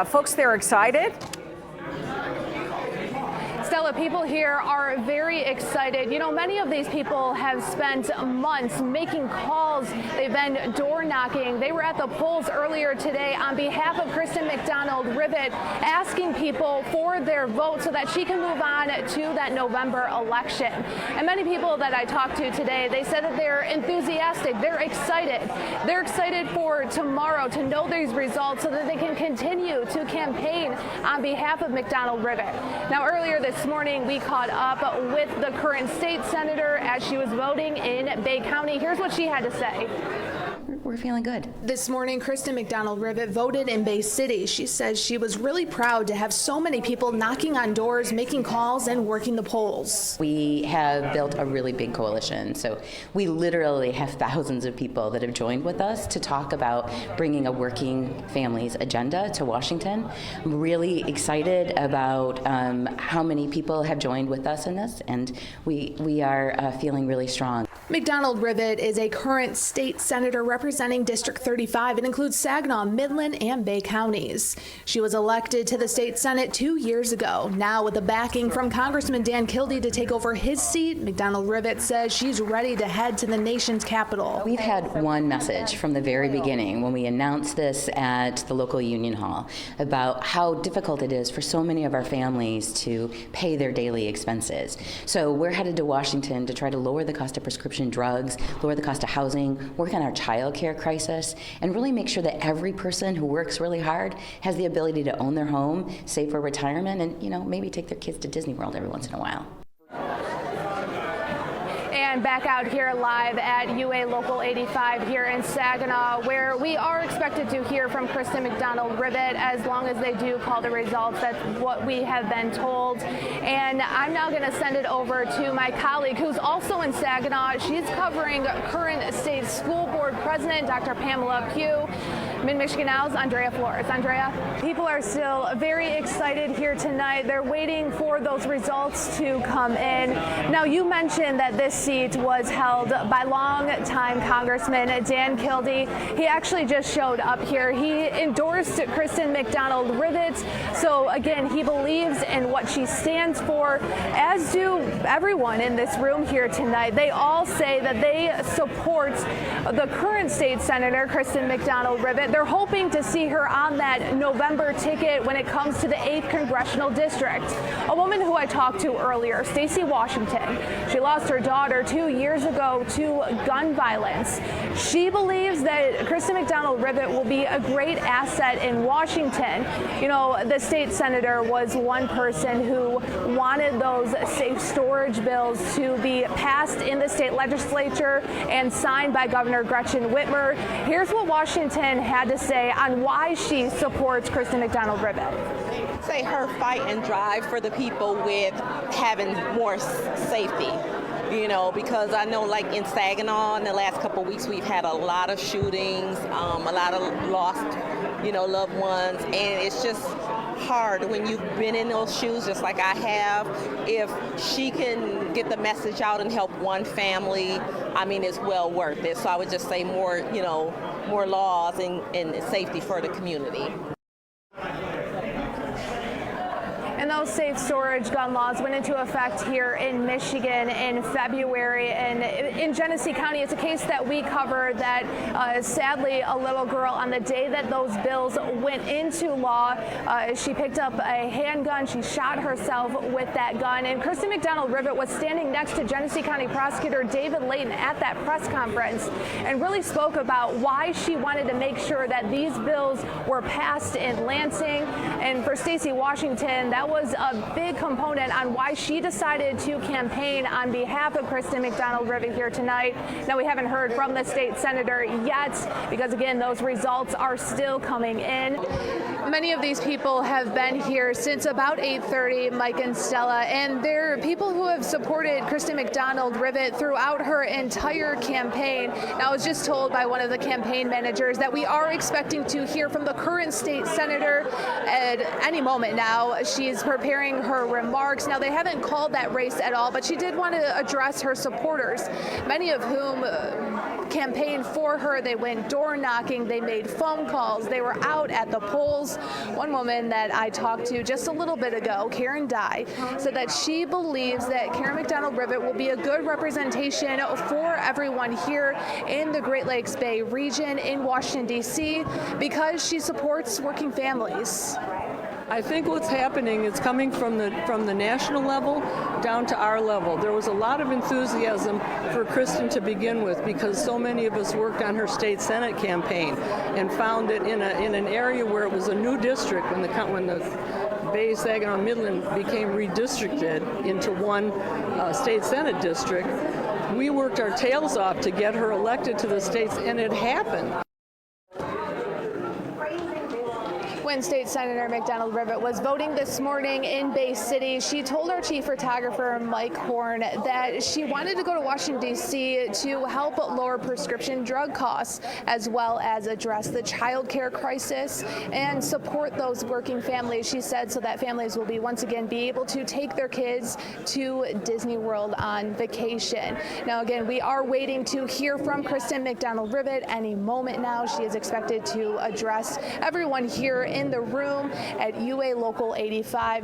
Folks, they're excited. Stella, people here are very excited. You know, many of these people have spent months making calls. They've been door knocking. They were at the polls earlier today on behalf of Kristen McDonald-Rivet, asking people for their vote so that she can move on to that November election. And many people that I talked to today, they said that they're enthusiastic. They're excited. They're excited for tomorrow to know these results so that they can continue to campaign on behalf of McDonald-Rivet. Now, earlier this morning, we caught up with the current state senator as she was voting in Bay County. Here's what she had to say. We're feeling good. This morning, Kristen McDonald-Rivet voted in Bay City. She says she was really proud to have so many people knocking on doors, making calls, and working the polls. We have built a really big coalition. So we literally have thousands of people that have joined with us to talk about bringing a working families agenda to Washington. I'm really excited about how many people have joined with us in this, and we are feeling really strong. McDonald-Rivet is a current state senator representing District 35. It includes Saginaw, Midland, and Bay counties. She was elected to the state Senate 2 years ago. Now, with the backing from Congressman Dan Kildee to take over his seat, McDonald-Rivet says she's ready to head to the nation's capital. We've had one message from the very beginning when we announced this at the local union hall about how difficult it is for so many of our families to pay their daily expenses. So we're headed to Washington to try to lower the cost of prescription drugs, lower the cost of housing, work on our child care crisis, and really make sure that every person who works really hard has the ability to own their home, save for retirement, and maybe take their kids to Disney World every once in a while. And back out here live at UA Local 85 here in Saginaw, where we are expected to hear from Kristen McDonald-Rivet as long as they do call the results. That's what we have been told. And I'm now going to send it over to my colleague who's also in Saginaw. She's covering current state school board president, Dr. Pamela Pugh. Mid-Michigan Now's Andrea Flores. Andrea, people are still very excited here tonight. They're waiting for those results to come in. Now, you mentioned that this seat was held by longtime Congressman Dan Kildee. He actually just showed up here. He endorsed Kristen McDonald-Rivet. So again, he believes in what she stands for, as do everyone in this room here tonight. They all say that they support the current state senator, Kristen McDonald-Rivet. They're hoping to see her on that November ticket when it comes to the 8th Congressional District. A woman who I talked to earlier, Stacey Washington, she lost her daughter 2 years ago to gun violence. She believes that Kristen McDonald-Rivet will be a great asset in Washington. You know, the state senator was one person who wanted those safe storage bills to be passed in the state legislature and signed by Governor Gretchen Whitmer. Here's what Washington had to say on why she supports Kristen McDonald-Rivet. Say her fight and drive for the people with having more safety. Because I know like in Saginaw in the last couple of weeks we've had a lot of shootings, a lot of lost, loved ones, and it's just hard when you've been in those shoes just like I have. If she can get the message out and help one family, it's well worth it. So I would just say more laws and safety for the community. And those safe storage gun laws went into effect here in Michigan in February. And in Genesee County, it's a case that we covered that sadly a little girl, on the day that those bills went into law, she picked up a handgun. She shot herself with that gun. And Kristen McDonald-Rivet was standing next to Genesee County Prosecutor David Layton at that press conference and really spoke about why she wanted to make sure that these bills were passed in Lansing. And for Stacey Washington, that was a big component on why she decided to campaign on behalf of Kristen McDonald-Rivet here tonight. Now, we haven't heard from the state senator yet because, again, those results are still coming in. Many of these people have been here since about 8:30, Mike and Stella, and they're people who have supported Kristen McDonald-Rivet throughout her entire campaign. Now, I was just told by one of the campaign managers that we are expecting to hear from the current state senator at any moment now. She's preparing her remarks. Now, they haven't called that race at all, but she did want to address her supporters, many of whom campaigned for her. They went door knocking, they made phone calls, they were out at the polls. One woman that I talked to just a little bit ago, Karen Dye, said that she believes that Karen McDonald Rivet will be a good representation for everyone here in the Great Lakes Bay region in Washington, D.C., because she supports working families. I think what's happening is coming from the national level down to our level. There was a lot of enthusiasm for Kristen to begin with because so many of us worked on her state senate campaign and found that in an area where it was a new district when the Bay, Saginaw, Midland became redistricted into one state senate district, we worked our tails off to get her elected to the states, and it happened. When State Senator McDonald Rivet was voting this morning in Bay City, she told our chief photographer, Mike Horn, that she wanted to go to Washington, D.C. to help lower prescription drug costs, as well as address the child care crisis and support those working families, she said, so that families will once again be able to take their kids to Disney World on vacation. Now, again, we are waiting to hear from Kristen McDonald Rivet any moment now. She is expected to address everyone here in the room at UA Local 85.